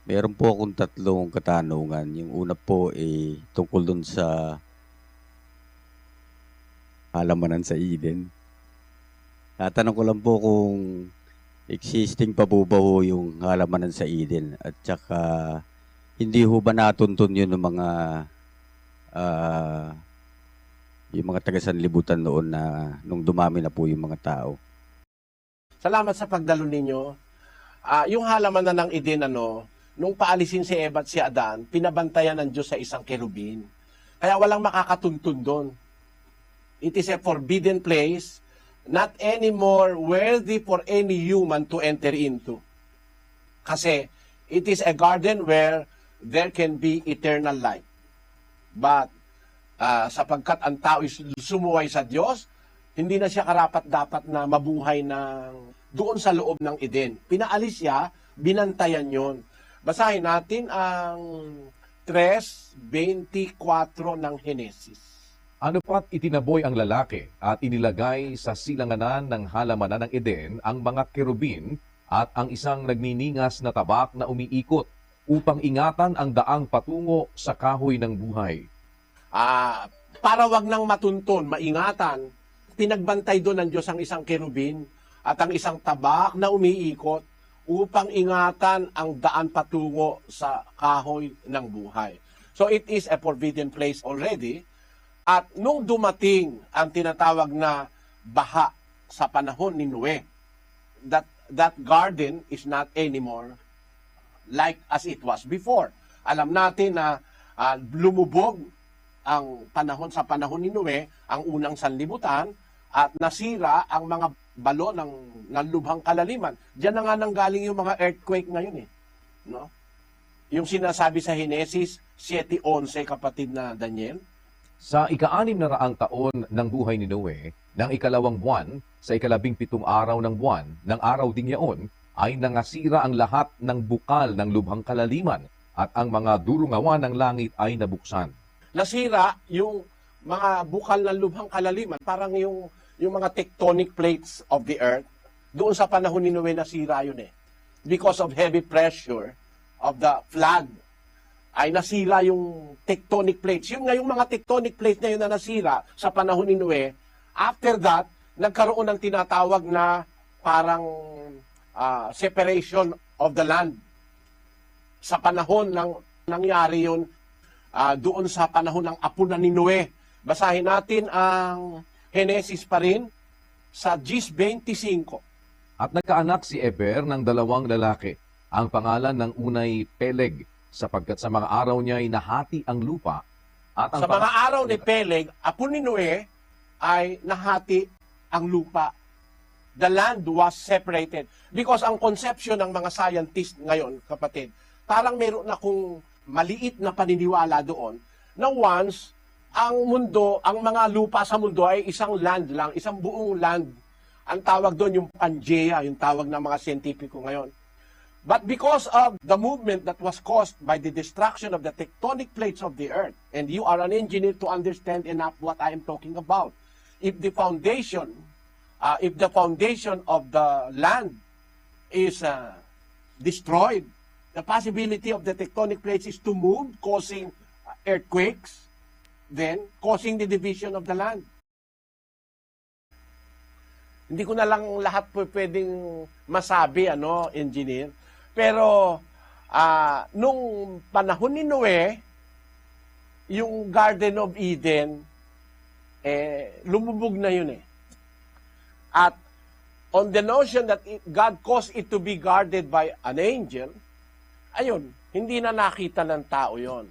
Meron po akong tatlong katanungan. Yung una po tungkol dun sa halamanan sa Eden. Tatanong ko lang po kung existing pa po ba ho yung halamanan sa Eden at saka hindi ho ba natuntun yun ng mga ah, yung mga taga-sanlibutan noon na nung dumami na po yung mga tao. Salamat sa pagdalo ninyo. Yung halaman na ng Eden, nung paalisin si Eva at si Adan, pinabantayan ng Diyos sa isang kerubin. Kaya walang makakatuntun doon. It is a forbidden place, not anymore worthy for any human to enter into. Kasi it is a garden where there can be eternal life. But sapagkat ang tao is sumuway sa Diyos, hindi na siya karapat-dapat na mabuhay doon sa loob ng Eden. Pinaalis siya, binantayan yon. Basahin natin ang 3:24 ng Henesis. Ano pat itinaboy ang lalaki at inilagay sa silanganan ng halamanan ng Eden ang mga kerubin at ang isang nagniningas na tabak na umiikot upang ingatan ang daang patungo sa kahoy ng buhay. Para wag nang matuntun, maingatan, pinagbantay doon ng Diyos ang isang kerubin at ang isang tabak na umiikot upang ingatan ang daan patungo sa kahoy ng buhay. So it is a forbidden place already. At nung dumating ang tinatawag na baha sa panahon ni Noe, that garden is not anymore like as it was before. Alam natin na lumubog ang panahon sa panahon ni Noe, ang unang sanlibutan, at nasira ang mga balo ng lubhang kalaliman. Diyan na nga nanggaling yung mga earthquake ngayon no? Yung sinasabi sa Henesis 7:11, kapatid na Daniel. Sa ika-6 na raang taon ng buhay ni Noe, ng ikalawang buwan, sa 17 araw ng buwan, ng araw ding yaon, ay nangasira ang lahat ng bukal ng lubhang kalaliman at ang mga durungawan ng langit ay nabuksan. Nasira yung mga bukal ng lubhang kalaliman, parang yung mga tectonic plates of the earth. Doon sa panahon ni Noe nasira yun because of heavy pressure of the flood, ay nasira yung tectonic plates. Yung ngayong mga tectonic plates na yun na nasira sa panahon ni Noe, after that, nagkaroon ng tinatawag na parang separation of the land. Sa panahon ng nangyari yun, doon sa panahon ng apo na ni Noe. Basahin natin ang Henesis pa rin sa 10:25. At nagkaanak si Eber ng 2 lalaki. Ang pangalan ng unay Peleg, sapagkat sa mga araw niya ay nahati ang lupa. At ang sa mga araw ni Peleg, apo ni Noe, ay nahati ang lupa. The land was separated. Because ang conception ng mga scientists ngayon, kapatid, parang meron akong maliit na paniniwala doon na once ang mundo, ang mga lupa sa mundo ay isang land lang, isang buong land. Ang tawag doon yung Pangea, yung tawag ng mga siyentipiko ngayon. But because of the movement that was caused by the destruction of the tectonic plates of the earth, and you are an engineer to understand enough what I am talking about, if the foundation of the land is destroyed, the possibility of the tectonic plates is to move, causing earthquakes, then causing the division of the land. Hindi ko na lang lahat pwedeng masabi, engineer. Pero nung panahon ni Noe, yung Garden of Eden, lumubog na yun At on the notion that God caused it to be guarded by an angel, ayun, hindi na nakita ng tao yon.